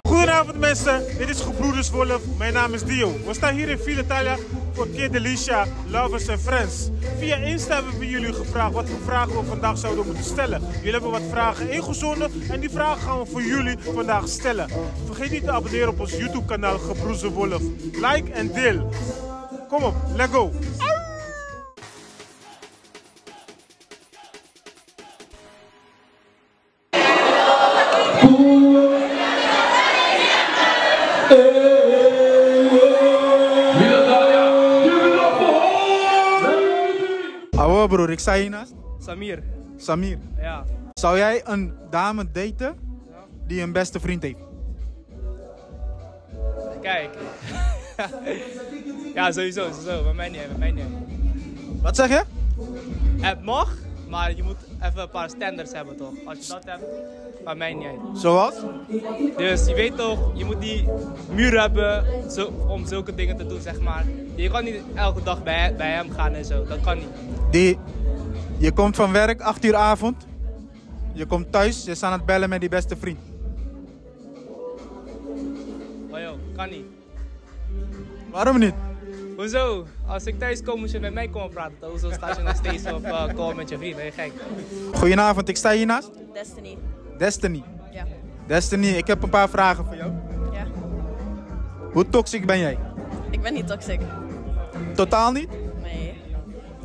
Goedenavond mensen, dit is Gebroeders Wolf. Mijn naam is Dio. We staan hier in Villa Italia voor Kid Delicia, Lovers and Friends. Via Insta hebben we jullie gevraagd wat voor vragen we vandaag zouden moeten stellen. Jullie hebben wat vragen ingezonden en die vragen gaan we voor jullie vandaag stellen. Vergeet niet te abonneren op ons YouTube kanaal Gebroeders Wolf. Like en deel. Kom op, let's go! Hallo broer, ik sta hiernaast. Samir. Samir. Ja. Zou jij een dame daten die een beste vriend heeft? Kijk. Ja, sowieso. Bij mij niet. Wat zeg je? Het mag, maar je moet even een paar standards hebben toch? Als je dat hebt, bij mij niet uit. Zoals? Dus je weet toch, je moet die muur hebben om zulke dingen te doen, zeg maar. Je kan niet elke dag bij hem gaan en zo, dat kan niet. Je komt van werk, 8 uur avond. Je komt thuis, je staat aan het bellen met die beste vriend. Oh joh, kan niet. Waarom niet? Hoezo? Als ik thuis kom moet je met mij komen praten. Hoezo sta je nog steeds op call met je vriend? Ben je gek? Goedenavond, ik sta hiernaast. Destiny. Destiny. Ja. Destiny, ik heb een paar vragen voor jou. Ja. Hoe toxic ben jij? Ik ben niet toxic. Totaal niet? Nee.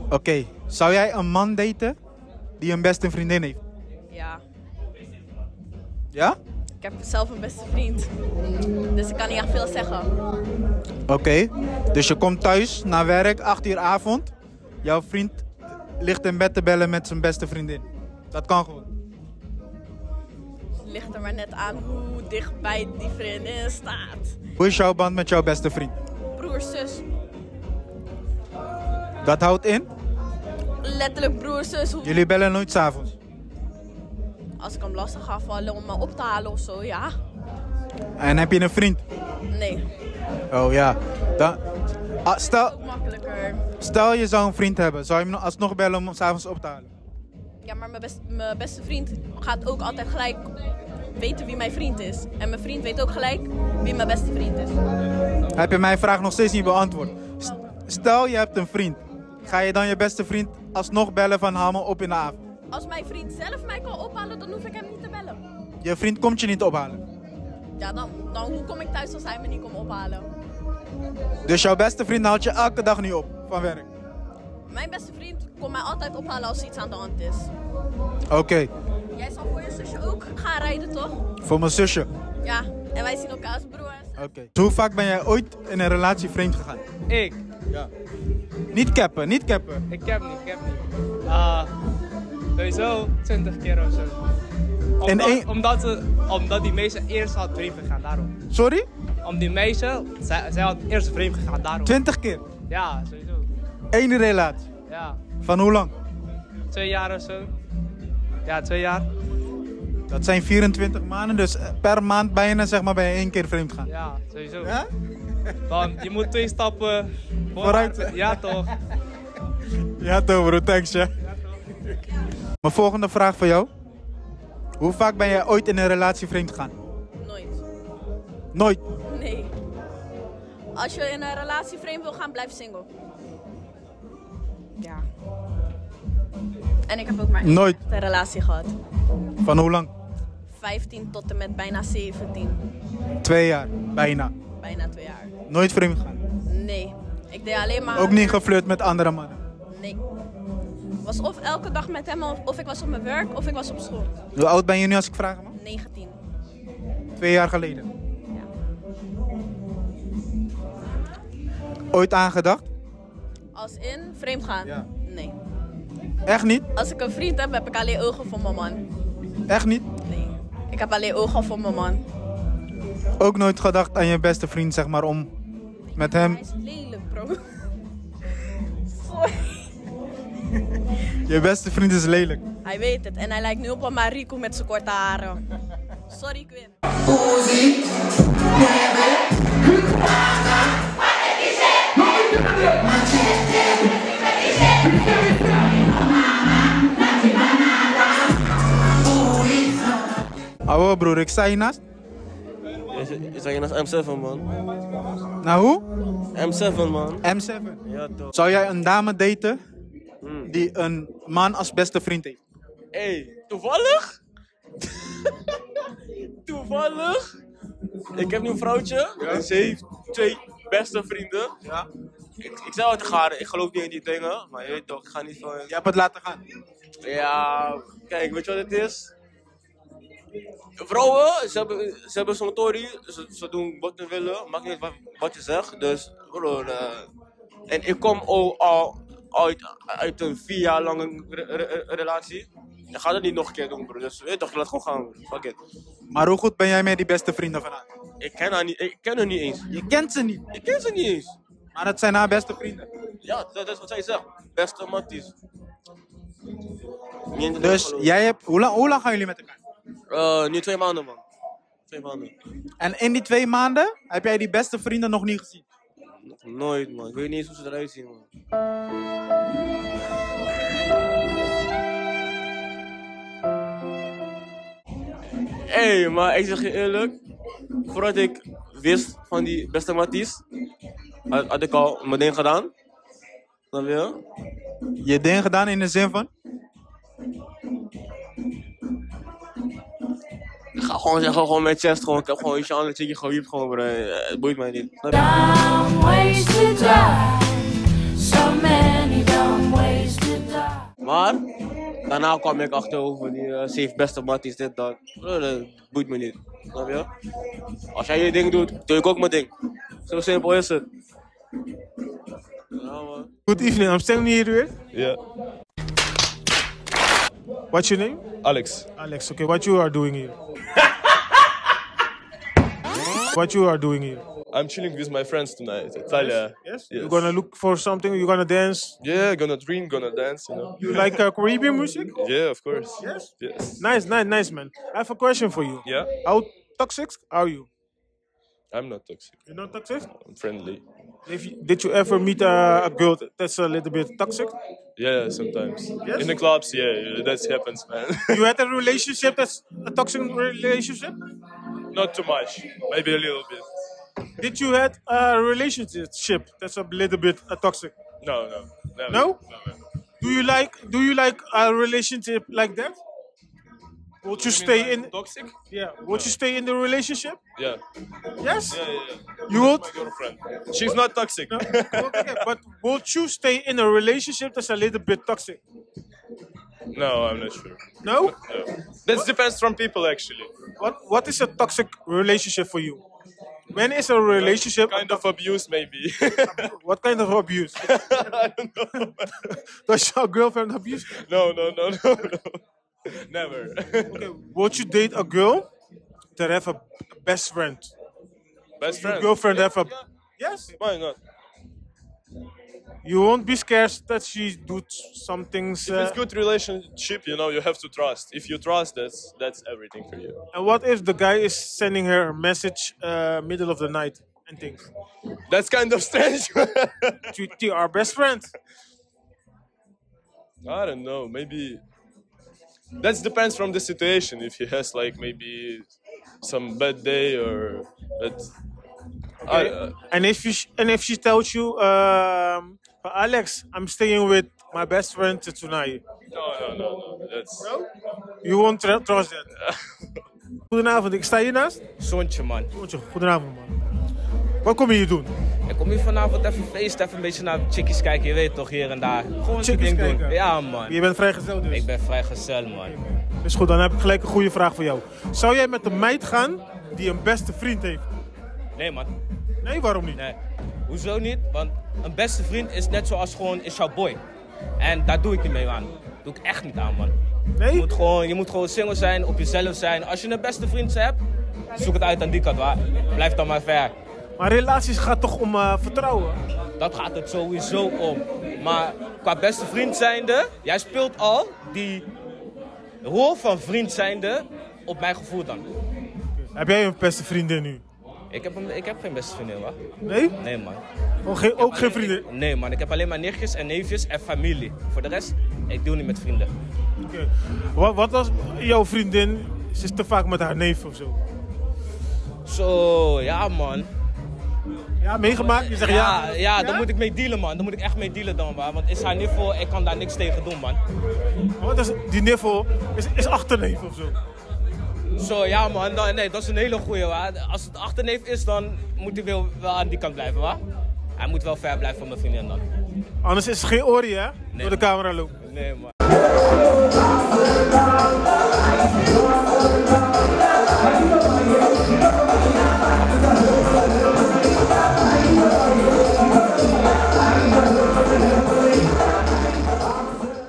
Oké, zou jij een man daten die een beste vriendin heeft? Ja. Ja? Ik heb zelf een beste vriend. Dus ik kan niet echt veel zeggen. Oké, dus je komt thuis na werk, 8 uur avond. Jouw vriend ligt in bed te bellen met zijn beste vriendin. Dat kan gewoon. Het ligt er maar net aan hoe dichtbij die vriendin staat. Hoe is jouw band met jouw beste vriend? Broer, zus. Dat houdt in? Letterlijk broer, zus. Jullie bellen nooit 's avonds. Als ik hem lastig ga vallen om me op te halen of zo, ja. En heb je een vriend? Nee. Oh ja. Dan, Ook makkelijker. stel je zou een vriend hebben, zou je hem alsnog bellen om hem 's avonds op te halen? Ja, maar mijn beste vriend gaat ook altijd gelijk weten wie mijn vriend is. En mijn vriend weet ook gelijk wie mijn beste vriend is. Heb je mijn vraag nog steeds niet beantwoord? Stel je hebt een vriend. Ga je dan je beste vriend alsnog bellen van haal me op in de avond? Als mijn vriend zelf mij kan ophalen, dan hoef ik hem niet te bellen. Je vriend komt je niet ophalen. Ja, dan hoe kom ik thuis als hij me niet komt ophalen? Dus jouw beste vriend haalt je elke dag niet op van werk? Mijn beste vriend komt mij altijd ophalen als er iets aan de hand is. Oké. Jij zal voor je zusje ook gaan rijden, toch? Voor mijn zusje. Ja, en wij zien elkaar als broers. Oké. Dus hoe vaak ben jij ooit in een relatie vreemd gegaan? Ik? Ja. Niet cappen, niet cappen. Ik heb niet. Sowieso 20 keer of zo. Omdat die meisje eerst had vreemd gegaan, daarom. Sorry? Om die meisje, zij had eerst vreemd gegaan, daarom. 20 keer? Ja, sowieso. Eén relatie? Ja. Van hoe lang? 2 jaar of zo. Ja, 2 jaar. Dat zijn 24 maanden, dus per maand bijna zeg maar ben je 1 keer vreemd gaan. Ja, sowieso. Ja? Want je moet 2 stappen Vooruit. Ja, toch. Ja toch bro, thanks ja. Mijn volgende vraag voor jou. Hoe vaak ben jij ooit in een relatie vreemd gegaan? Nooit. Nooit? Nee. Als je in een relatie vreemd wil gaan, blijf single. Ja. En ik heb ook maar Nooit. een relatie gehad. Van hoe lang? 15 tot en met bijna 17. 2 jaar, bijna. Bijna 2 jaar. Nooit vreemd gegaan? Nee. Ik deed alleen maar... Ook niet geflirt met andere mannen? Nee. Was of elke dag met hem, of ik was op mijn werk, of ik was op school. Hoe oud ben je nu als ik vraag mag? 19. 2 jaar geleden. Ja. Ooit aangedacht? Als in vreemd gaan? Ja. Nee. Echt niet? Als ik een vriend heb, heb ik alleen ogen voor mijn man. Echt niet? Nee. Ik heb alleen ogen voor mijn man. Ook nooit gedacht aan je beste vriend zeg maar om met hem... Hij is lelijk, bro. Sorry. Je beste vriend is lelijk. Hij weet het en hij lijkt nu op een Marico met zijn korte haren. Sorry, ik win. Ouwe broer, ik sta hiernaast. Je zag je naast M7 man. Nou hoe? M7 man. M7. Ja toch. Zou jij een dame daten die een man als beste vriend heeft? Hey, toevallig? Toevallig? Ik heb nu een vrouwtje en ze heeft 2 beste vrienden. Ja. Ik zou het gaan, ik geloof niet in die dingen, maar je weet toch, ik ga niet van... Je hebt het laten gaan. Ja, kijk, weet je wat het is? Vrouwen, ze hebben zo'n tory, ze doen wat ze willen, maakt niet wat je zegt. Dus, bro, en ik kom al uit een 4 jaar lange relatie. Je gaat het niet nog een keer doen, bro. Dus weet toch, laat gewoon gaan, bro. Fuck it. Maar hoe goed ben jij met die beste vrienden van haar? Ik ken haar niet eens. Je kent ze niet. Ik ken ze niet eens. Maar het zijn haar beste vrienden. Ja, dat is wat zij zegt. Beste matties. Dus jij hebt... Hoe lang gaan jullie met elkaar? Nu 2 maanden, man. 2 maanden. En in die 2 maanden heb jij die beste vrienden nog niet gezien? Nog nooit, man. Ik weet niet eens hoe ze eruit zien, man. Hey, maar ik zeg je eerlijk. Voordat ik wist van die beste matties, had ik al mijn ding gedaan. Snap je? Je ding gedaan in de zin van? Ik ga gewoon zeggen, gewoon met chest, gewoon, ik heb gewoon iets aan het chickie gewiept, gewoon, bro. Het boeit mij niet. Snap je? Dumb ways to die. So many dumb ways to die. Maar, daarna kwam ik achter over die safe beste matties, dit, dat. Bro, dat boeit me niet. Snap je? Als jij je ding doet, doe ik ook mijn ding. Zo simpel is het. Ja, man. Good evening, I'm standing here with. Yeah, What's your name? Alex. Alex, okay, what you are doing here? What you are doing here? I'm chilling with my friends tonight. Italia. Yes? Yes. You're gonna look for something, you're gonna dance. Yeah, gonna drink, gonna dance, you know. You like Caribbean music? Yeah, of course. Yes? Yes. Nice, man. I have a question for you. Yeah? How toxic are you? I'm not toxic. You're not toxic? I'm friendly. Did you ever meet a girl that's a little bit toxic? Yeah, sometimes. Yes? In the clubs, yeah, that happens, man. You had a relationship that's a toxic relationship? Not too much. Maybe a little bit. Did you had a relationship that's a little bit toxic? No, never. No? No. Do you like a relationship like that? Would you stay in? Toxic? Yeah. Would you stay in the relationship? Yeah. Yes. Yeah. You would. My girlfriend. She's not toxic. Okay, but would you stay in a relationship that's a little bit toxic? No, I'm not sure. No. No. That depends from people, actually. What is a toxic relationship for you? When is a relationship Kind of abuse, maybe. What kind of abuse? I don't know. Does your girlfriend abuse? No. Never. Okay. Would you date a girl that have a best friend? Best Your friend. girlfriend Yeah, have a yeah. yes. Why not? You won't be scared that she do some things. If it's good relationship, you know, you have to trust. If you trust, that's everything for you. And what if the guy is sending her a message middle of the night and things? That's kind of strange. To our best friend. I don't know. Maybe that depends from the situation. If he has like maybe some bad day or that. And if she tells you, Alex, I'm staying with my best friend tonight. No. That's. You won't trust that. Goedenavond, ik sta hiernaast. Zoontje, man. Goedenavond, man. Wat kom je hier doen? Ik kom hier vanavond even feesten, even een beetje naar chickies kijken, je weet toch, hier en daar. Gewoon een Chickies ding doen. kijken? Ja, man. Je bent vrijgezel dus. Ik ben vrijgezel, man. Is goed, dan heb ik gelijk een goede vraag voor jou. Zou jij met een meid gaan die een beste vriend heeft? Nee, man. Nee, waarom niet? Nee. Hoezo niet? Want een beste vriend is net zoals gewoon is jouw boy. En daar doe ik niet mee aan. Doe ik echt niet aan, man. Nee? Je moet gewoon single zijn, op jezelf zijn. Als je een beste vriend hebt, zoek het uit aan die kant, waar. Blijf dan maar ver. Maar relaties gaat toch om vertrouwen? Dat gaat het sowieso om. Maar qua beste vriend zijnde, jij speelt al die rol van vriend zijnde op mijn gevoel dan. Heb jij een beste vriendin nu? Ik heb geen beste vriendin, hoor. Nee? Nee, man. Ook geen vriendin? Nee, man. Ik heb alleen maar nichtjes en neefjes en familie. Voor de rest, ik doe niet met vrienden. Oké. Wat was jouw vriendin? Ze is te vaak met haar neef of zo? Zo, ja, man. Ja, meegemaakt? Je zegt ja. Ja, daar moet ik mee dealen, man. Daar moet ik echt mee dealen dan, man. Want is haar niveau, ik kan daar niks tegen doen, man. Wat is die niveau? Is achterneef of zo? Zo, ja, man. Nee, dat is een hele goeie, hoor. Als het achterneef is, dan moet hij wel aan die kant blijven, hoor. Hij moet wel ver blijven van mijn vriendin dan. Anders is het geen orie, hè? Nee, door de camera lopen. Nee, man.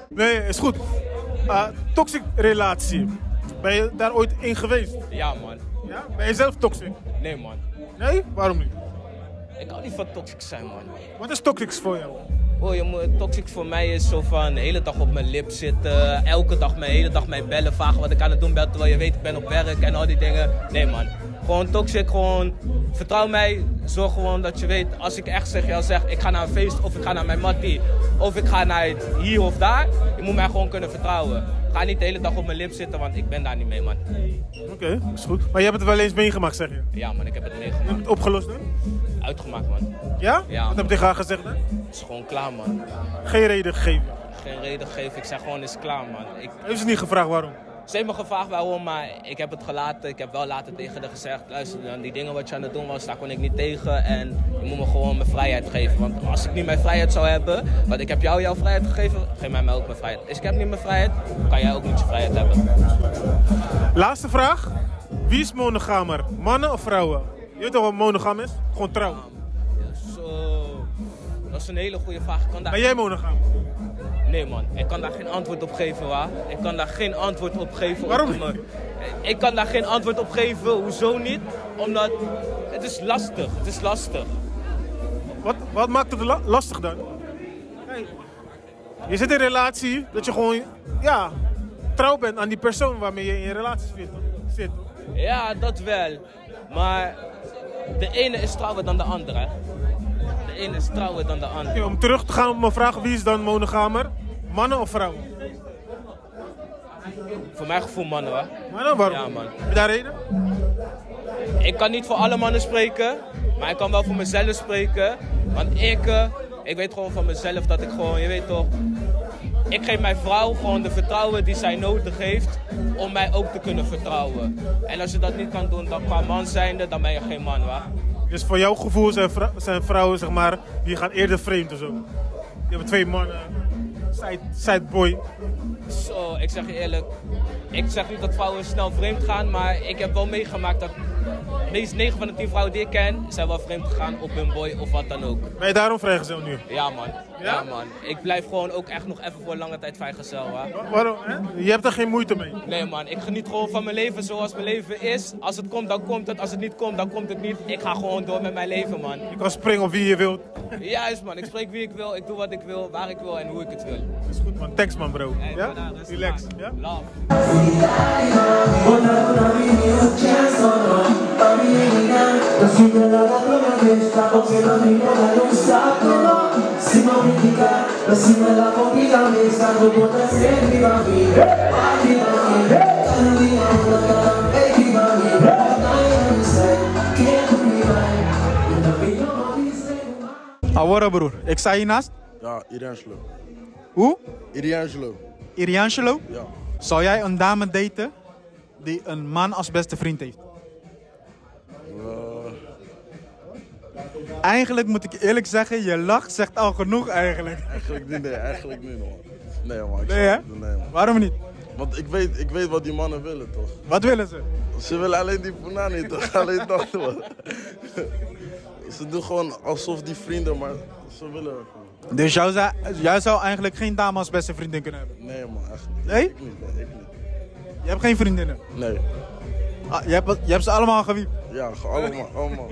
Nee, is goed. Toxic relatie. Ben je daar ooit in geweest? Ja, man. Ja? Ben je zelf toxic? Nee, man. Nee? Waarom niet? Ik hou niet van toxic zijn, man. Wat is toxic voor jou? Oh, toxic voor mij is zo van de hele dag op mijn lip zitten, elke dag mijn hele dag mij bellen, vragen wat ik aan het doen ben, terwijl je weet ik ben op werk en al die dingen. Nee, man. Gewoon toxic, gewoon vertrouw mij, zorg gewoon dat je weet, als ik echt zeg, ik ga naar een feest of ik ga naar mijn mattie of ik ga naar hier of daar, je moet mij gewoon kunnen vertrouwen. Ga niet de hele dag op mijn lip zitten, want ik ben daar niet mee, man. Oké, is goed. Maar je hebt het wel eens meegemaakt, zeg je? Ja, man, ik heb het Heb je meegemaakt. het opgelost, hè? Uitgemaakt, man. Ja? Ja. Wat heb je tegen haar gezegd, hè? Het is gewoon klaar, man. Geen reden gegeven. Geen reden geven, ik zeg gewoon, het is klaar, man. Heeft ze niet gevraagd waarom? Ze heeft me gevraagd waarom, maar ik heb het gelaten. Ik heb wel later tegen haar gezegd, luister, die dingen wat je aan het doen was, daar kon ik niet tegen. En je moet me gewoon mijn vrijheid geven. Want als ik niet mijn vrijheid zou hebben, want ik heb jou jouw vrijheid gegeven, geef mij ook mijn vrijheid. Dus ik heb niet mijn vrijheid, kan jij ook niet je vrijheid hebben. Laatste vraag. Wie is monogamer? Mannen of vrouwen? Je weet toch wat monogam is? Gewoon trouw. Zo, dat is een hele goede vraag. Ben jij monogam? Nee, man, ik kan daar geen antwoord op geven, waar? Ik kan daar geen antwoord op geven. Waarom niet? Ik kan daar geen antwoord op geven, hoezo niet? Omdat het is lastig, het is lastig. Wat maakt het lastig dan? Hey, je zit in een relatie dat je gewoon trouw bent aan die persoon waarmee je in je relatie zit. Ja, dat wel. Maar de ene is trouwer dan de andere. De ene is trouwer dan de andere. Okay, om terug te gaan op mijn vraag, wie is dan monogamer? Mannen of vrouwen? Voor mijn gevoel mannen, hoor. Mannen, waarom? Ja, man. Heb je daar reden? Ik kan niet voor alle mannen spreken, maar ik kan wel voor mezelf spreken. Want ik weet gewoon van mezelf dat ik gewoon, je weet toch, ik geef mijn vrouw gewoon de vertrouwen die zij nodig heeft om mij ook te kunnen vertrouwen. En als je dat niet kan doen, dan qua man zijnde, dan ben je geen man, hoor. Dus voor jouw gevoel zijn vrouwen, zeg maar, die gaan eerder vreemd of zo? Die hebben 2 mannen, side boy. Zo, ik zeg je eerlijk, ik zeg niet dat vrouwen snel vreemd gaan, maar ik heb wel meegemaakt dat meest 9 van de 10 vrouwen die ik ken, zijn wel vreemd gegaan op hun boy of wat dan ook. Ben je daarom vrijgezel nu? Ja, man. Ja, man. Ik blijf gewoon ook echt nog even voor lange tijd vrijgezel, hoor. Waarom? Hè? Je hebt er geen moeite mee? Nee, man. Ik geniet gewoon van mijn leven zoals mijn leven is. Als het komt, dan komt het. Als het niet komt, dan komt het niet. Ik ga gewoon door met mijn leven, man. Je kan springen op wie je wilt. Juist, man. Ik spreek wie ik wil. Ik doe wat ik wil, waar ik wil en hoe ik het wil. Dat is goed, man. Thanks, man, bro. Hey, Ja? Relax. Ja? Love. Awara broer, ik sta hiernaast. Ja, Iriangelo. Hoe? Iriangelo. Iriangelo? Ja. Zou jij een dame daten die een man als beste vriend heeft? Eigenlijk moet ik eerlijk zeggen, je lach zegt al genoeg eigenlijk. Eigenlijk niet, man. Nee, man. Nee, hè? Nee, man. Waarom niet? Want ik weet wat die mannen willen, toch? Wat willen ze? Ze willen alleen die punani, toch? Alleen dat, man. Ze doen gewoon alsof die vrienden, maar ze willen gewoon. Dus jij zou eigenlijk geen dame als beste vriendin kunnen hebben? Nee, man, echt niet. Nee? Ik niet, nee, ik niet. Je hebt geen vriendinnen? Nee. Ah, je hebt ze allemaal gewiept? Ja, allemaal.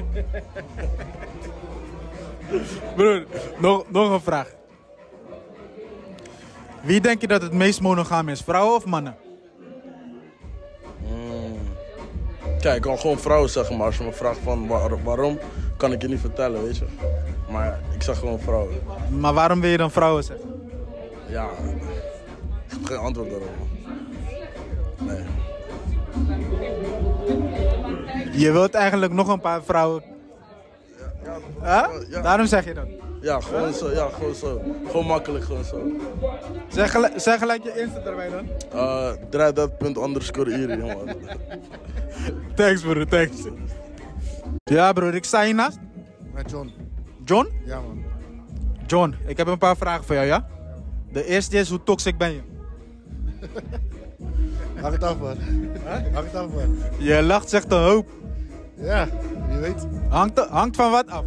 Broer, nog een vraag. Wie denk je dat het meest monogaam is? Vrouwen of mannen? Kijk, ik kan gewoon vrouwen zeggen, maar als je me vraagt van waarom, kan ik je niet vertellen, weet je. Maar ik zeg gewoon vrouwen. Maar waarom wil je dan vrouwen zeggen? Ja, ik heb geen antwoord daarop. Nee. Je wilt eigenlijk nog een paar vrouwen. Ja? Daarom zeg je dat? Ja, gewoon zo. Ja, gewoon zo. Gewoon makkelijk, gewoon zo. Zeg gelijk je Insta erbij dan. Draaidat._Iri, man. Thanks broer, thanks. Ja broer, ik sta hiernaast. Met John. John? Ja man. John, ik heb een paar vragen voor jou, ja? De eerste is, hoe toxic ben je? Hang het af man. Hang het af man. Je lacht zegt een hoop. Ja, je weet. Hangt van wat af?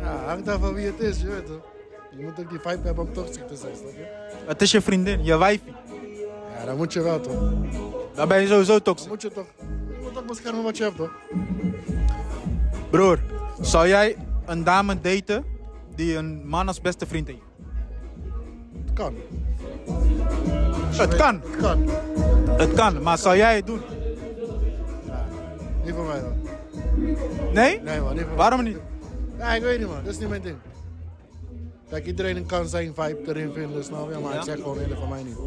Ja, hangt af van wie het is, je weet toch. Je moet ook die vibe hebben om toxic te zijn, snap je? Het is je vriendin, je wijfie. Ja, dan moet je wel toch. Dan ben je sowieso toxic. Dan moet je toch. Je moet toch beschermen wat je hebt toch. Broer, zou jij een dame daten die een man als beste vriend heeft? Het kan. Het kan. Het kan. Het kan, maar zou jij het doen? Ja, niet voor mij man. Nee? Nee man, niet voor Waarom mij. niet? Ja, ik weet niet man, dat is niet mijn ding. Kijk, iedereen kan zijn vibe erin vinden, snap je? Maar ik zeg gewoon eerlijk van mij niet.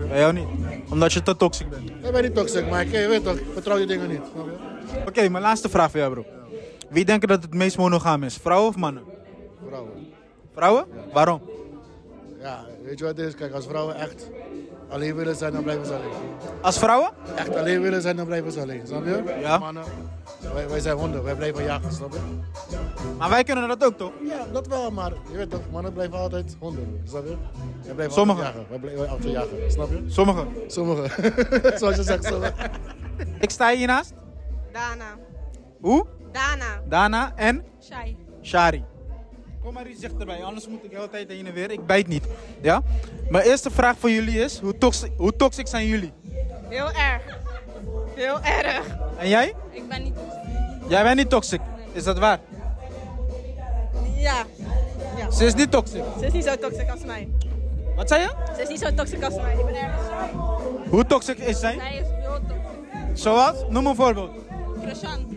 Bij jou niet? Omdat je te toxic bent. Ik ben niet toxic, maar je weet toch, ik vertrouw die dingen niet, snap je? Oké, mijn laatste vraag voor jou bro. Wie denkt dat het meest monogaam is? Vrouwen of mannen? Vrouwen. Vrouwen? Waarom? Ja, weet je wat het is? Kijk, als vrouwen echt alleen willen zijn, dan blijven ze alleen. Als vrouwen? Echt alleen willen zijn, dan blijven ze alleen, snap je? Ja. Mannen, wij zijn honden, wij blijven jagen, snap je? Maar wij kunnen dat ook toch? Ja, dat wel, maar je weet toch, mannen blijven altijd honden, snap je? Wij blijven Sommigen. altijd jagen, wij blijven altijd jagen, snap je? Sommigen. Sommigen, zoals je zegt, sommigen. Ik sta hiernaast. Dana. Hoe? Dana. Dana en? Shai. Shari. Kom maar iets dichterbij, anders moet ik de hele tijd heen en weer. Ik bijt niet. Ja? Mijn eerste vraag voor jullie is, hoe toxic zijn jullie? Heel erg. Heel erg. En jij? Ik ben niet toxic. Jij bent niet toxic. Is dat waar? Ja. Ja. Ze is niet toxic. Ze is niet zo toxic als mij. Wat zei je? Ze is niet zo toxic als mij. Ik ben erg shy. Hoe toxic is zij? Zij is heel toxic. Zoals? Noem een voorbeeld. Christian.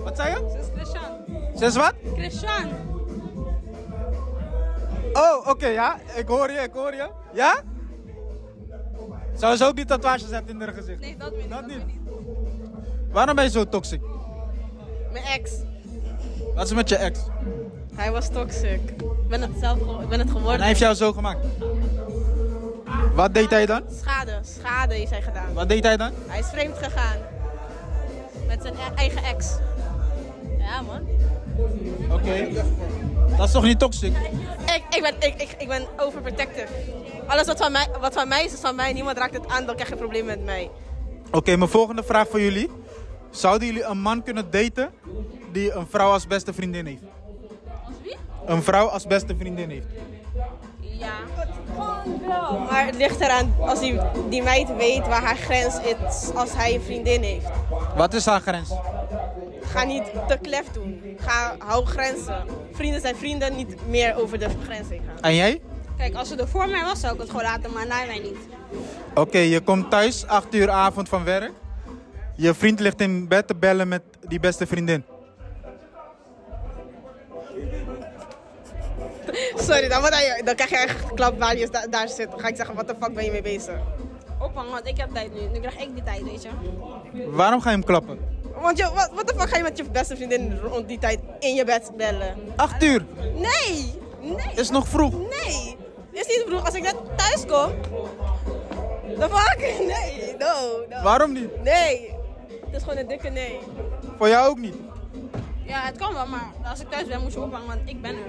Wat zei je? Ze is Christian. Ze is wat? Christian. Oh, oké, ja. Ik hoor je. Ja? Zou ze ook die tatoeages hebben in haar gezicht? Nee, dat weet ik Dat niet. niet. Waarom ben je zo toxic? Mijn ex. Wat is met je ex? Hij was toxic. Ik ben het geworden. En hij heeft jou zo gemaakt. Wat deed hij dan? Schade heeft hij gedaan. Wat deed hij dan? Hij is vreemd gegaan. Met zijn eigen ex. Ja, man. Oké. Dat is toch niet toxic? Ik ben overprotective. Alles wat van mij is van mij. Niemand raakt het aan, dan krijg je problemen met mij. Oké, mijn volgende vraag voor jullie. Zouden jullie een man kunnen daten die een vrouw als beste vriendin heeft? Als wie? Een vrouw als beste vriendin heeft. Ja. Maar het ligt eraan als die meid weet waar haar grens is als hij een vriendin heeft. Wat is haar grens? Ga niet te klef doen. Hou grenzen. Vrienden zijn vrienden, niet meer over de grens heen gaan. En jij? Kijk, als ze er voor mij was, zou ik het gewoon laten, maar na mij niet. Oké, je komt thuis, 8 uur avond van werk. Je vriend ligt in bed te bellen met die beste vriendin. Sorry, dan krijg je echt klap waar je daar zit. Dan ga ik zeggen, wat de fuck ben je mee bezig? Opvang, want ik heb tijd nu. Nu krijg ik die tijd, weet je. Waarom ga je hem klappen? Want wat de fuck ga je met je beste vriendin rond die tijd in je bed bellen? 8 uur? Nee! Is nog vroeg? Nee! Is niet vroeg. Als ik net thuis kom, dan fuck? Nee, no. Waarom niet? Nee. Het is gewoon een dikke nee. Voor jou ook niet? Ja, het kan wel, maar als ik thuis ben moet je ophangen, want ik ben er.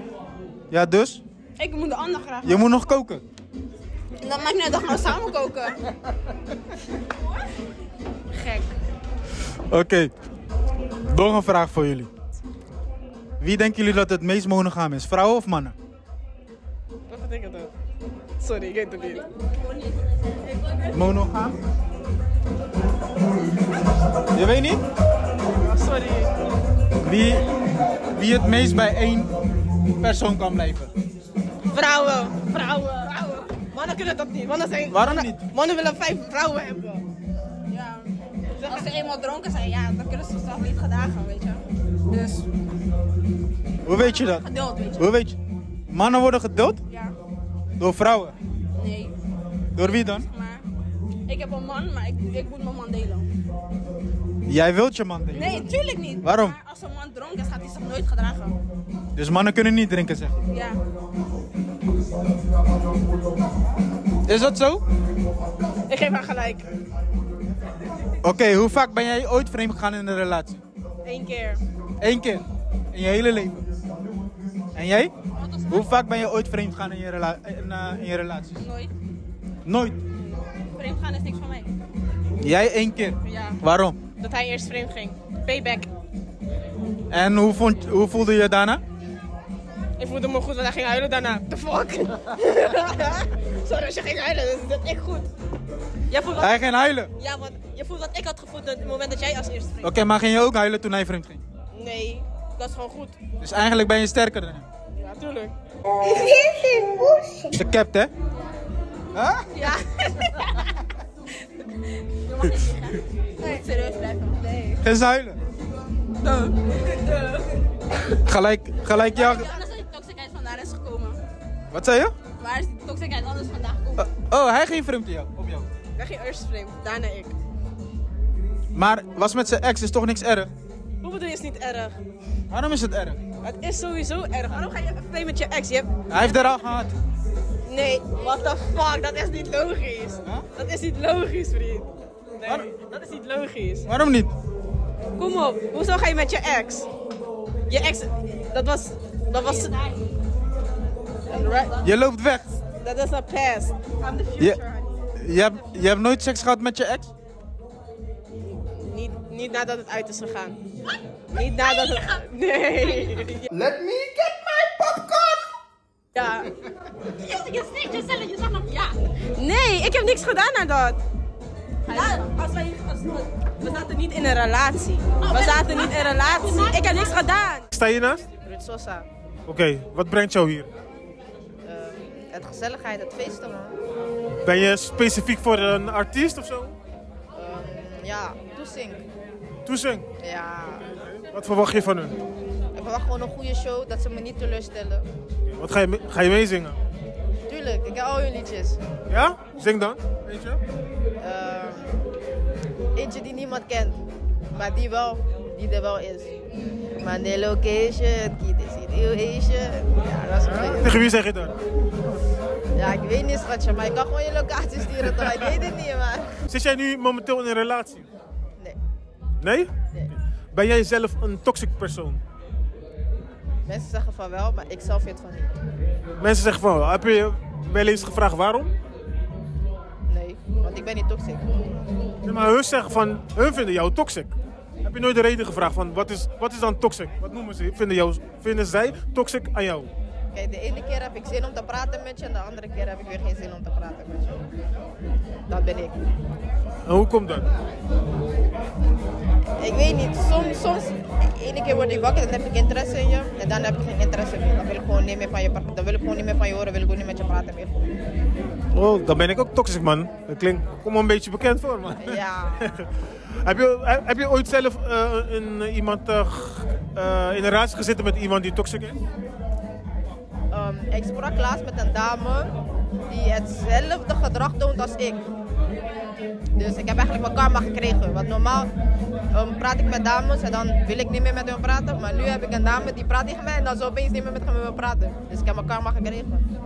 Ja, dus? Ik moet de ander graag. Je moet nog koken. Dat maakt niet uit, dan gaan we samen koken. Gek. Oké. Nog een vraag voor jullie. Wie denken jullie dat het meest monogaam is? Vrouwen of mannen? Wat betekent dat? Sorry, ik weet het niet. Monogaam? Je weet niet? Sorry. Wie het meest bij één persoon kan blijven? Vrouwen. Mannen kunnen dat niet. Waarom niet? Mannen willen 5 vrouwen hebben. Ja. Als ze eenmaal dronken zijn, ja, dan kunnen ze zichzelf niet gedragen, weet je. Dus, Hoe weet je dat? geduld, weet je. Hoe weet je? Mannen worden gedood? Ja. Door vrouwen? Nee. Door wie dan? Maar ik heb een man, maar ik moet mijn man delen. Jij wilt je man delen? Nee, tuurlijk niet. Waarom? Maar als een man dronken is, gaat hij zich nooit gedragen. Dus mannen kunnen niet drinken, zeg je? Ja. Is dat zo? Ik geef haar gelijk. Oké, hoe vaak ben jij ooit vreemd gegaan in een relatie? 1 keer. 1 keer? In je hele leven? En jij? Hoe vaak ben je ooit vreemd gegaan in je relaties? Nooit. Nooit? Vreemd gaan is niks van mij. Jij 1 keer? Ja. Waarom? Dat hij eerst vreemd ging. Payback. En hoe voelde je daarna? Ik voelde me goed, want hij ging huilen daarna. The fuck? Sorry als je ging huilen, dat is echt goed. Jij voelt Hij ging huilen? Ja, want je voelt wat ik had gevoeld op het moment dat jij als eerste vreemd Oké, maar ging je ook huilen toen hij vreemd ging? Nee, dat is gewoon goed. Dus eigenlijk ben je sterker dan hem? Ja, tuurlijk. Is de cap, hè? Huh? Ja. Je mag niet zeggen. Nee. Serieus blijven. Nee. Geen huilen? Gelijk jou. Anders is die toxicheid vandaar is gekomen. Wat zei je? Waar is die toxicheid anders vandaag gekomen? Oh, hij ging vreemd op jou? Hij ging eerst vreemd, daarna ik. Maar was met zijn ex is toch niks erg? Hoe bedoel je is niet erg? Waarom is het erg? Het is sowieso erg. Waarom ga je vreemd met je ex? Hij heeft er al gehad. Nee, what the fuck, dat is niet logisch. Dat is niet logisch, vriend. Nee, dat is niet logisch. Waarom niet? Kom op, hoezo ga je met je ex? Je ex, dat was... Je loopt weg. Dat is een past. I'm the future. Je hebt nooit seks gehad met je ex? Niet nadat het uit is gegaan. Niet nadat het... Nee. Let me get my popcorn! Ja. Je steekt jezelf, je zegt nog ja. Nee, ik heb niks gedaan aan dat. We zaten niet in een relatie. We zaten niet in een relatie. Ik heb niks gedaan. Sta je naast? Ruud Sosa. Oké, wat brengt jou hier? Het gezelligheid, het feesten, man. Ben je specifiek voor een artiest of zo? Ja, Toesink. Toesing? Ja. Wat verwacht je van hun? Ik verwacht gewoon een goede show, dat ze me niet teleurstellen. Wat ga je meezingen? Tuurlijk, ik heb al hun liedjes. Ja? Zing dan. Eentje? Eentje die niemand kent, maar die er wel is. Maar de location, key the situation. Ja, dat is goed. Tegen wie zeg je dat? Ja, ik weet niet, schatje, maar je kan gewoon je locatie sturen toch? Ik weet het niet, maar... Zit jij nu momenteel in een relatie? Nee. Nee? Nee. Ben jij zelf een toxic persoon? Mensen zeggen van wel, maar ik zelf vind van niet. Mensen zeggen van wel. Heb je wel eens gevraagd waarom? Nee, want ik ben niet toxic. Nee, maar hun zeggen van, hun vinden jou toxic. Heb je nooit de reden gevraagd van, wat is dan toxic? Wat noemen ze? Vinden zij toxic aan jou? Kijk, de ene keer heb ik zin om te praten met je en de andere keer heb ik weer geen zin om te praten met je. Dat ben ik. En hoe komt dat? Ik weet niet, soms de ene keer word ik wakker, dan heb ik interesse in je en dan heb ik geen interesse meer. Dan wil ik gewoon niet meer van je horen, wil ik ook niet met je praten meer. Oh, dan ben ik ook toxic, man. Dat komt me een beetje bekend voor, man. Ja. heb je ooit zelf in een relatie gezeten met iemand die toxic is? Ik sprak laatst met een dame die hetzelfde gedrag toont als ik. Dus ik heb eigenlijk mijn karma gekregen. Want normaal praat ik met dames en dan wil ik niet meer met hen praten. Maar nu heb ik een dame die praat tegen mij en dan zo opeens niet meer met me praten. Dus ik heb mijn karma gekregen.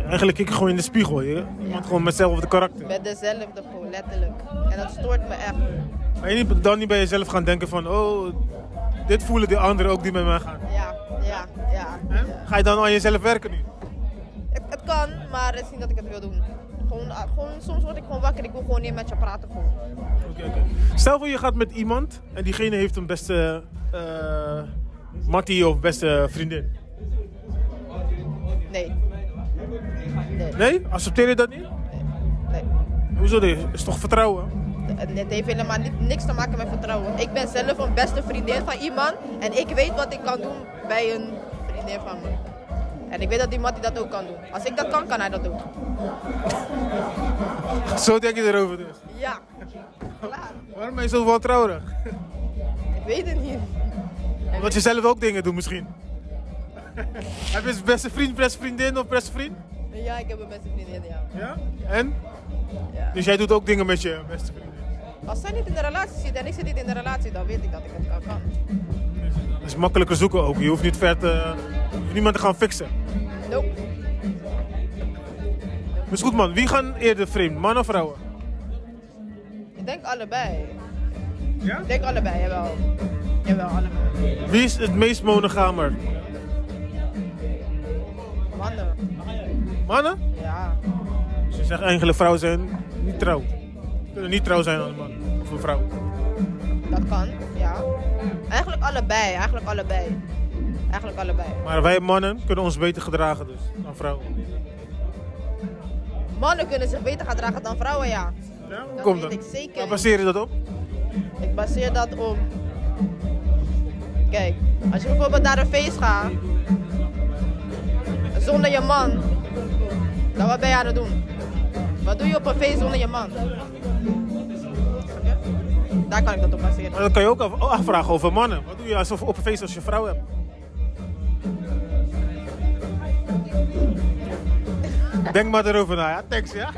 Eigenlijk kijk ik gewoon in de spiegel. Iemand gewoon met hetzelfde karakter. Met dezelfde gewoon, letterlijk. En dat stoort me echt. Maar je dan niet bij jezelf gaan denken van, oh, dit voelen die anderen ook die met mij gaan. Ja. Ga je dan aan jezelf werken nu? Het kan, maar het is niet dat ik het wil doen. Gewoon, soms word ik gewoon wakker, ik wil gewoon niet met je praten. Okay. Stel voor je gaat met iemand en diegene heeft een beste mattie of beste vriendin. Nee. Nee? Accepteer je dat niet? Nee. Hoezo niet? Is toch vertrouwen? Het heeft helemaal niks te maken met vertrouwen. Ik ben zelf een beste vriendin van iemand en ik weet wat ik kan doen bij een vriendin van me. En ik weet dat die Mattie dat ook kan doen. Als ik dat kan hij dat doen. Zo denk je erover dus? Ja. Klaar. Waarom ben je zo wantrouwig? Ik weet het niet. Omdat je zelf ook dingen doet misschien. Heb je beste vriend, beste vriendin of beste vriend? Ja, ik heb een beste vriendin, ja. Ja? En? Ja. Dus jij doet ook dingen met je beste vriendin? Als zij niet in de relatie zit en ik zit niet in de relatie, dan weet ik dat ik het kan. Dat is makkelijker zoeken ook. Je hoeft niet ver te... Je hoeft niemand te gaan fixen. Nope. Dus goed man, wie gaan eerder vreemd? Man of vrouwen? Ik denk allebei. Ja? Ik denk allebei, jawel. Jawel, allebei. Wie is het meest monogamer? Mannen. Mannen? Ja. Dus je zegt eigenlijk vrouwen zijn niet trouw. Kunnen niet trouw zijn aan een man of een vrouw. Dat kan, ja. Eigenlijk allebei, eigenlijk allebei. Eigenlijk allebei. Maar wij mannen kunnen ons beter gedragen dus dan vrouwen. Mannen kunnen zich beter gaan dragen dan vrouwen, ja. Ja, hoe dat komt weet dat? ik zeker. Waar baseer je dat op? Ik baseer dat op... Kijk, als je bijvoorbeeld naar een feest gaat... zonder je man... dan wat ben je aan het doen? Wat doe je op een feest zonder je man? Daar kan ik dat op baseren. Maar dan kan je ook afvragen over mannen. Wat doe je op een feest als je vrouw hebt? Denk maar erover na, ja? Thanks, ja?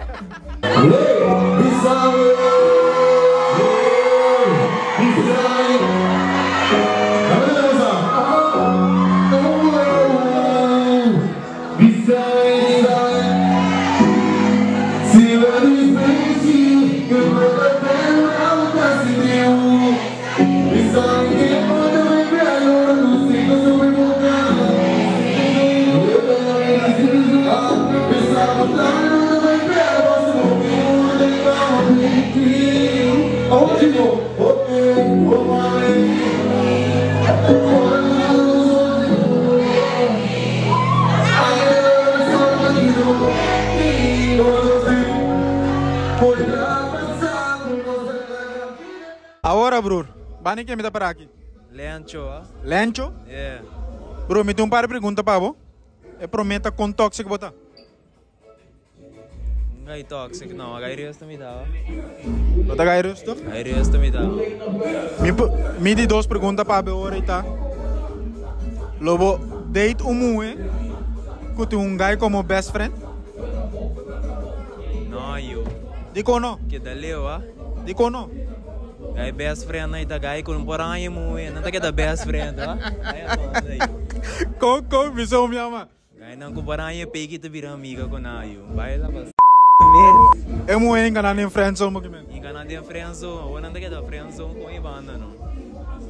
Ahora, broer. Bani que me está para aquí? Lencho, ah? Lencho? Yeah. Bro, me tengo un par de preguntas, pavo. Prometa con tóxico botar. Gai toxic, não. A gai resta me dá. Bota gai rustig? Gai resta me dá. Me di dos perguntas para ahorita. Lobo, date umue. Kuti un guy como best friend? Não, eu. Dico no? Que da leu, ah? Dico no? Gai best friend na ita gai kun porang mue. Não tá que da best friend, ah? Kom, visão minha mãe. Gai não kun porang pegi te vira amiga com na eu. Vai lá pas. É mue enganar em friendzone, meu querido. Enganar em friendzone, ou não tá que da friendzone com a banda, não.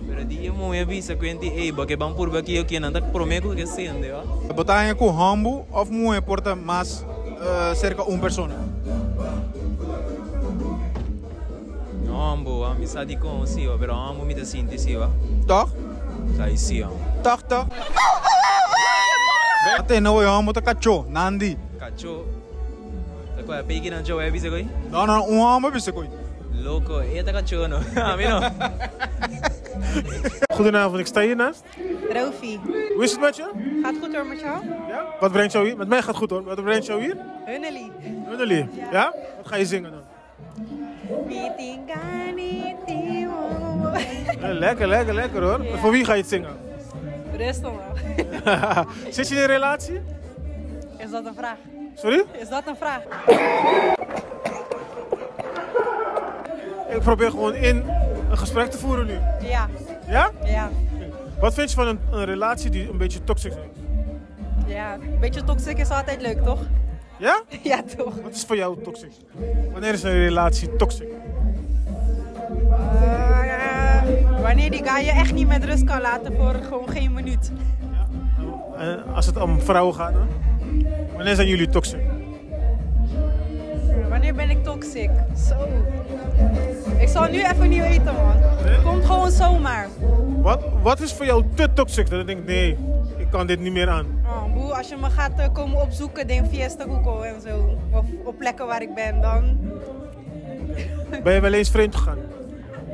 Pero di mo ya bisa kwenti porque bang purba que eu que não tá prometo que sende, ó. Botar em com humble of mue porta mais cerca persona. Humble, amizade com si, ó, pero humble me te sinti si, ó. Toch? Sai si, ó. Toch. Até não é humble tá cacho, Nandi. Cacho. Tá com a pegue não joe bisa coi? Não, humble bisa coi. Loco, tá cacho no. A mim não. Goedenavond, ik sta hiernaast. Rofi. Hoe is het met je? Gaat goed hoor met jou? Ja? Wat brengt jou hier? Met mij gaat goed hoor. Wat brengt jou hier? Hunnely. Hunnely. Ja? Wat ga je zingen dan? Lekker hoor. Ja. Voor wie ga je het zingen? Rustig man. Zit je in een relatie? Is dat een vraag? Sorry? Is dat een vraag? Ik probeer gewoon een gesprek te voeren nu. Ja. Ja? Ja. Wat vind je van een relatie die een beetje toxic is? Ja, een beetje toxic is altijd leuk, toch? Ja? Ja, toch. Wat is voor jou toxic? Wanneer is een relatie toxic? Wanneer die guy je echt niet met rust kan laten voor gewoon geen minuut. Ja. En als het om vrouwen gaat dan? Wanneer zijn jullie toxic? Wanneer ben ik toxic? Zo. Ik zal nu even niet weten, man. Het komt gewoon zomaar. Wat is voor jou te toxic? Dat ik denk, nee, ik kan dit niet meer aan. Oh, boe, als je me gaat komen opzoeken, denk Fiesta Google en zo. Of op plekken waar ik ben, dan... Ben je wel eens vreemd gegaan?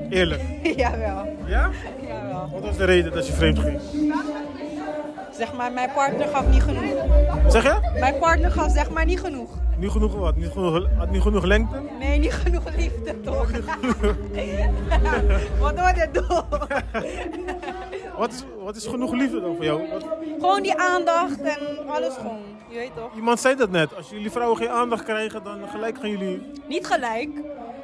Eerlijk? Jawel. Ja? Jawel. Wat was de reden dat je vreemd ging? Zeg maar, mijn partner gaf niet genoeg. Zeg je? Mijn partner gaf zeg maar niet genoeg. Niet genoeg wat? Had niet genoeg lengte? Nee, niet genoeg liefde toch? Wat wordt het door? Wat is genoeg liefde dan voor jou? Gewoon die aandacht en alles gewoon. Je weet toch? Iemand zei dat net. Als jullie vrouwen geen aandacht krijgen, dan gelijk gaan jullie... Niet gelijk.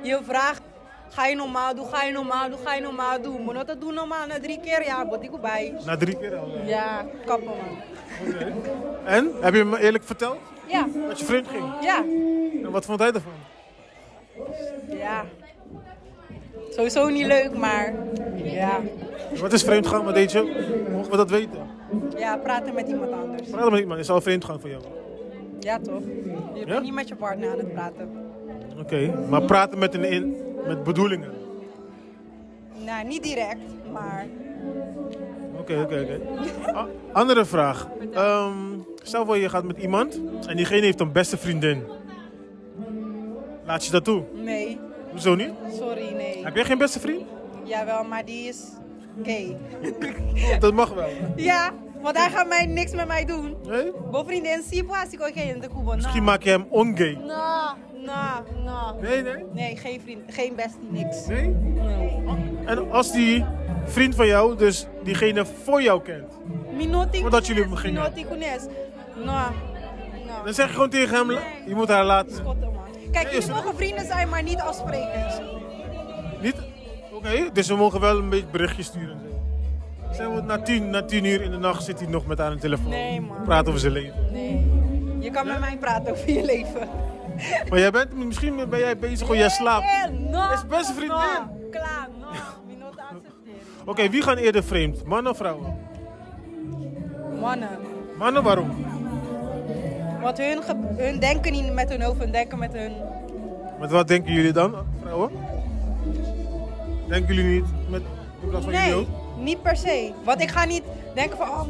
Je vraagt, ga je normaal doen, ga je normaal doen, ga je normaal doen. Moet dat doen normaal na 3 keer? Ja, word ik erbij. Na 3 keer al? Ja, kappen man. Okay. En? Heb je hem eerlijk verteld? Ja. Dat je vreemd ging? Ja. En wat vond hij ervan? Ja. Sowieso niet leuk, maar ja. Wat is vreemd gaan? Wat deed je? Mogen we dat weten? Ja, praten met iemand anders. Praten met iemand is al vreemd gaan voor jou? Ja, toch? Je bent niet met je partner aan het praten. Oké, maar praten met bedoelingen? Nou, niet direct, maar... Oké. Andere vraag. Stel voor je gaat met iemand en diegene heeft een beste vriendin. Laat je dat toe? Nee. Hoezo niet? Sorry, nee. Heb jij geen beste vriend? Jawel, maar die is gay. Dat mag wel. Ja, want hij gaat niks met mij doen. Nee? Mijn vriendin zie je ik ook geen de Kuba. Misschien maak je hem ongay. Nou. Nee? Nee, geen vriend, geen bestie, niks. Nee? Nee. En als die vriend van jou dus diegene voor jou kent? Omdat jullie hem gingen. Nou. Dan zeg je gewoon tegen hem, je moet haar laten. Kijk, jullie mogen vrienden zijn, maar niet afsprekers. Niet? Oké, dus we mogen wel een beetje berichtjes sturen. Zijn we na 10 uur in de nacht zit hij nog met haar aan de telefoon. Nee, man. Praten over zijn leven. Nee. Je kan met mij praten over je leven. Maar misschien ben jij bezig of jij slaapt. Dat is best vriendin. Klaar, Oké, wie gaan eerder vreemd? Mannen of vrouwen? Mannen. Mannen, waarom? Want hun denken niet met hun hoofd, hun denken met hun... Met wat denken jullie dan, vrouwen? Denken jullie niet met in plaats van jullie hoofd? Niet per se. Want ik ga niet denken van, oh,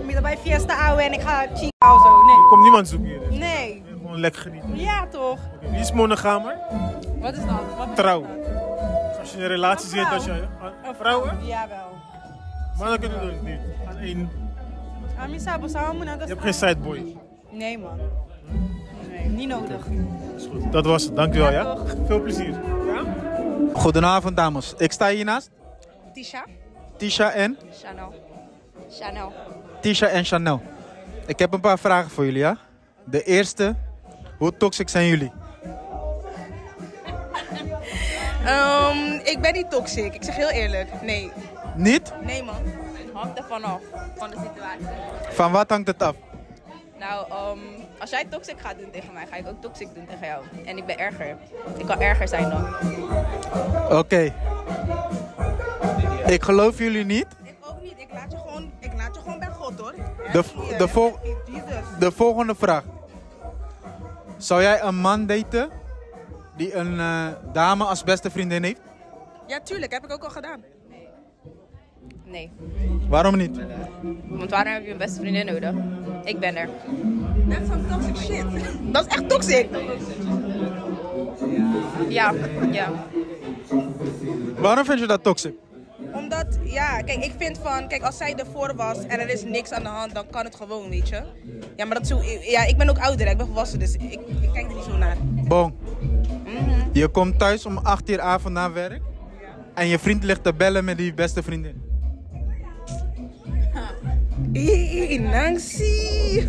moet je bij Fiesta ouwe en ik ga cheaten of zo. Nee. Er komt niemand zoeken hier. Dus. Nee. Gewoon lekker genieten. Ja, toch? Okay, wie is monogamer? Wat is dat? Wat trouw. Dus als je in een relatie zit, als je... Vrouwen? Jawel. Mannen kunnen dat niet. Aan één... Je hebt geen sideboy. Nee, man. Nee, niet nodig. Is goed. Dat was het. Dankjewel, ja? Veel plezier. Ja? Goedenavond, dames. Ik sta hiernaast. Tisha. Tisha en? Chanel. Tisha en Chanel. Ik heb een paar vragen voor jullie, ja? De eerste, hoe toxic zijn jullie? Ik ben niet toxic. Ik zeg heel eerlijk. Nee. Niet? Nee, man. Hangt er vanaf. Van de situatie. Van wat hangt het af? Nou, als jij toxic gaat doen tegen mij, ga ik ook toxic doen tegen jou. En ik ben erger. Ik kan erger zijn dan. Oké. Ik geloof jullie niet. Ik ook niet. Ik laat je gewoon bij God, hoor. De volgende vraag. Zou jij een man daten die een dame als beste vriendin heeft? Ja, tuurlijk. Heb ik ook al gedaan. Nee. Waarom niet? Want waarom heb je een beste vriendin nodig? Ik ben er. Dat is zo'n toxic shit. Dat is echt toxic. Ja. Waarom vind je dat toxic? Omdat, ja, kijk, ik vind van, kijk, als zij ervoor was en er is niks aan de hand, dan kan het gewoon, weet je. Ja, maar dat zo, ja, ik ben ook ouder, ik ben volwassen, dus ik kijk er niet zo naar. Bon. Je komt thuis om 8 uur avond na werk en je vriend ligt te bellen met die beste vriendin. Nancy.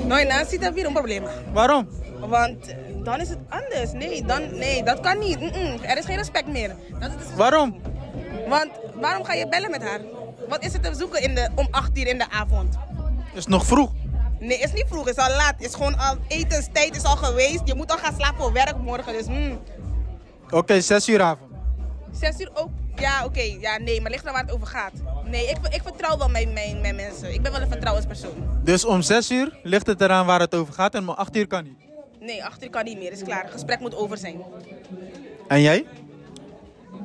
Nee, Nancy, dat is weer een probleem. Waarom? Want dan is het anders. Nee, dat kan niet. Er is geen respect meer. Waarom? Want waarom ga je bellen met haar? Wat is er te zoeken om 8 uur in de avond? Is nog vroeg? Nee, is niet vroeg. Is al laat. Is gewoon al etenstijd is al geweest. Je moet al gaan slapen voor werk morgen. Dus Oké, 6 uur avond. 6 uur ook? Ja, oké. Ja, nee, maar ligt er waar het over gaat. Nee, ik vertrouw wel mijn mensen. Ik ben wel een vertrouwenspersoon. Dus om 6 uur ligt het eraan waar het over gaat en om 8 uur kan niet? Nee, 8 uur kan niet meer. Is klaar. Het gesprek moet over zijn. En jij?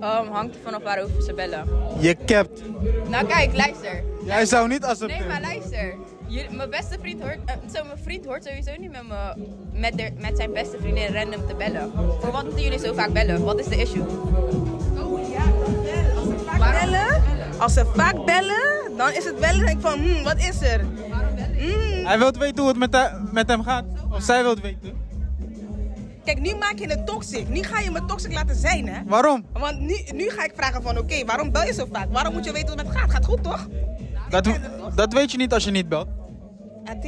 Hangt er vanaf waarover ze bellen. Je capt. Nou kijk, luister. Jij zou niet als een... Nee, maar luister. Mijn beste vriend hoort... mijn vriend hoort sowieso niet met zijn beste vriendin random te bellen. Voor wat moeten jullie zo vaak bellen? Wat is de issue? Als ze vaak bellen, dan is het wel denk ik van, wat is er? Hij wil weten hoe het met hem gaat. Of zij wil weten. Kijk, nu maak je het toxic. Nu ga je me toxic laten zijn, hè? Waarom? Want nu ga ik vragen van, oké, waarom bel je zo vaak? Waarom moet je weten hoe het gaat? Gaat goed, toch? Dat weet je niet als je niet belt. Ik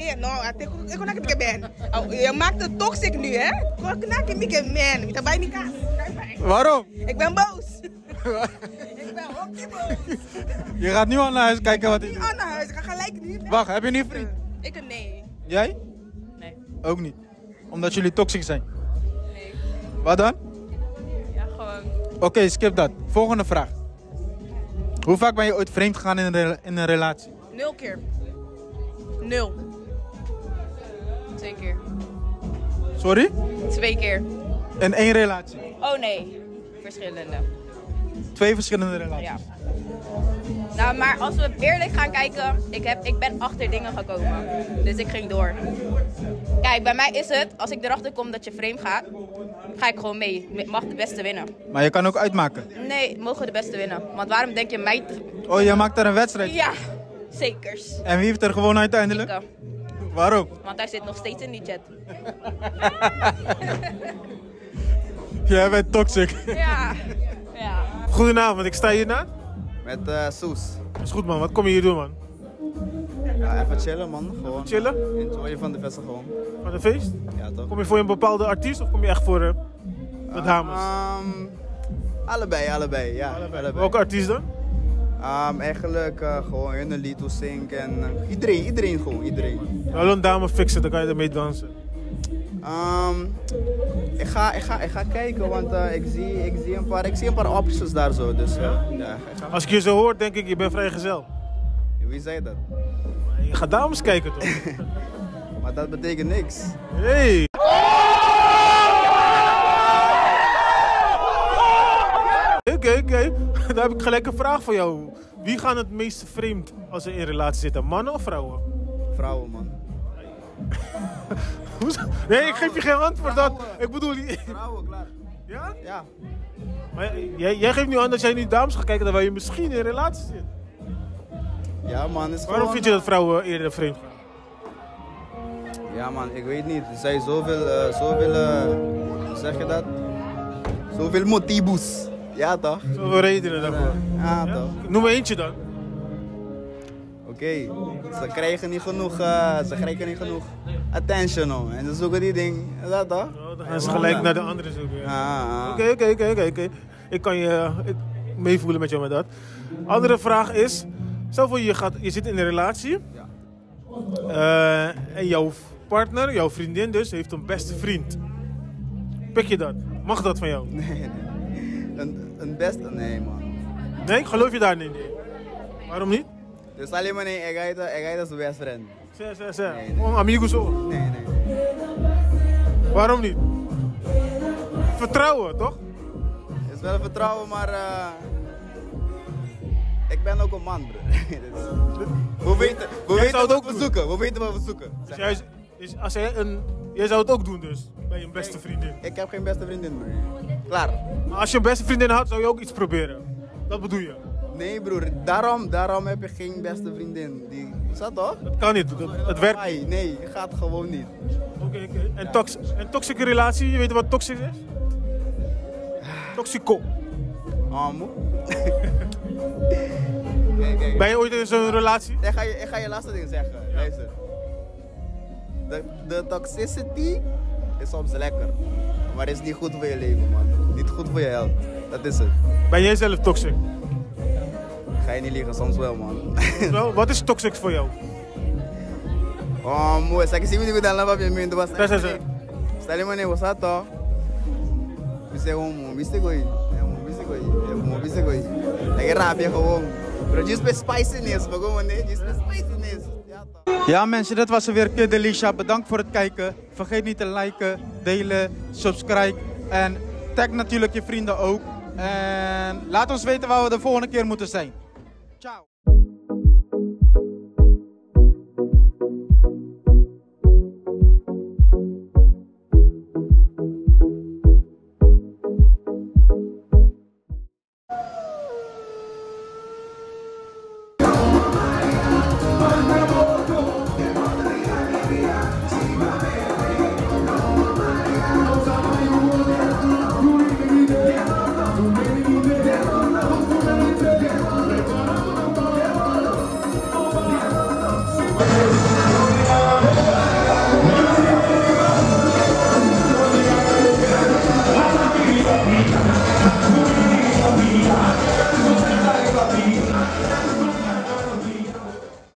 ben. Je maakt het toxic nu, hè? Waarom? Ik ben boos. Ik ben ook boos. Je gaat nu al naar huis kijken wat hij Niet doet. aan naar huis, ik ga gelijk nu. Wacht, heb je nu vriend? Ik nee. Jij? Nee. Ook niet. Omdat jullie toxic zijn? Nee. Wat dan? Ja, gewoon. Oké, skip dat. Volgende vraag. Hoe vaak ben je ooit vreemd gegaan in een relatie? 0 keer. 0. 2 keer. Sorry? 2 keer. In één relatie? Oh nee, verschillende. 2 verschillende relaties? Ja. Nou, maar als we eerlijk gaan kijken, ik ben achter dingen gekomen. Dus ik ging door. Kijk, bij mij is het, als ik erachter kom dat je vreemd gaat, ga ik gewoon mee. Mag de beste winnen. Maar je kan ook uitmaken? Nee, mogen de beste winnen. Want waarom denk je mij... Oh, jij maakt er een wedstrijd? Ja, zekers. En wie heeft er gewonnen uiteindelijk? Ik. Waarom? Want hij zit nog steeds in die chat. Jij bent toxic. Ja. Ja. Goedenavond, ik sta hier na. Met Soes. Dat is goed man, wat kom je hier doen man? Ja, even chillen man. Gewoon chillen? Enjoyen van de festen gewoon. Van de feest? Ja toch. Kom je voor een bepaalde artiest of kom je echt voor het Hamers? Allebei, ja. Allebei. Welke artiest dan? Eigenlijk gewoon hun lied toe zingt en iedereen gewoon, iedereen. Wel een dame fixen, dan kan je ermee dansen. Ik ga kijken, want ik zie een paar opties daar zo. Dus, ja, Als ik je zo hoor, denk ik, je bent vrijgezel. Wie zei dat? Je gaat dames kijken toch? Maar dat betekent niks. Hey! Oké. Dan heb ik gelijk een vraag voor jou. Wie gaan het meest vreemd als ze in een relatie zitten? Mannen of vrouwen? Vrouwen, man. Nee, ik geef je geen antwoord. Ik bedoel... Vrouwen, klaar. Ja? Ja. Maar jij geeft nu aan dat jij nu dames gaat kijken terwijl je misschien in een relatie zit. Ja, man. Is Waarom vind je dat vrouwen eerder vreemd gaan? Ja, man. Ik weet niet. Er zijn zoveel hoe zeg je dat? Zoveel motivus. Ja, toch? Zoveel redenen daarvoor. Ja, toch? Noem maar eentje dan. Oké, ze krijgen niet genoeg attention, hoor. En ze zoeken die ding, is dat toch? Dan gaan ze gelijk naar de andere zoeken. Oké. Ik kan je meevoelen met jou met dat. Andere vraag is, stel voor je zit in een relatie. En jouw partner, jouw vriendin dus, heeft een beste vriend. Pik je dat? Mag dat van jou? Nee. Een beste? Nee, man. Nee? Geloof je daar niet in? Waarom niet? Dus alleen maar nee, ik ga als best friend. Zeg. Gewoon amigos zo. Nee. Waarom niet? Vertrouwen, toch? Het is wel vertrouwen, maar ik ben ook een man, bro. We weten wat we zoeken. We weten wat we zoeken. Dus jij zou het ook doen dus, bij je beste vriendin? Ik heb geen beste vriendin, bro. Klaar. Maar als je een beste vriendin had, zou je ook iets proberen? Dat bedoel je? Nee, broer. Daarom heb je geen beste vriendin. Is dat toch? Dat kan niet. Het werkt. Nee, gaat gewoon niet. Oké. En toxische relatie, je weet wat toxisch is? Toxico. Moe. Ben je ooit in zo'n relatie? Ik ga je laatste ding zeggen. Ja. Luister. De toxicity is soms lekker. Maar is niet goed voor je leven, man. Niet goed voor je health. Dat is het. Ben jij zelf toxic? Ga je niet liegen, soms wel, man. Wel, wat is toxic voor jou? Moe, zeg eens niet dan wat je meent. Stel je maar niet, wat dat toch? Bisa gewoon, bisa gooi. Bisa gooi. Lagi raap je gewoon. Bro, just bij spiciness, maar gewoon nee, just bij spiciness. Ja mensen, dit was er weer Kid Delisha. Bedankt voor het kijken. Vergeet niet te liken, delen, subscribe en tag natuurlijk je vrienden ook. En laat ons weten waar we de volgende keer moeten zijn.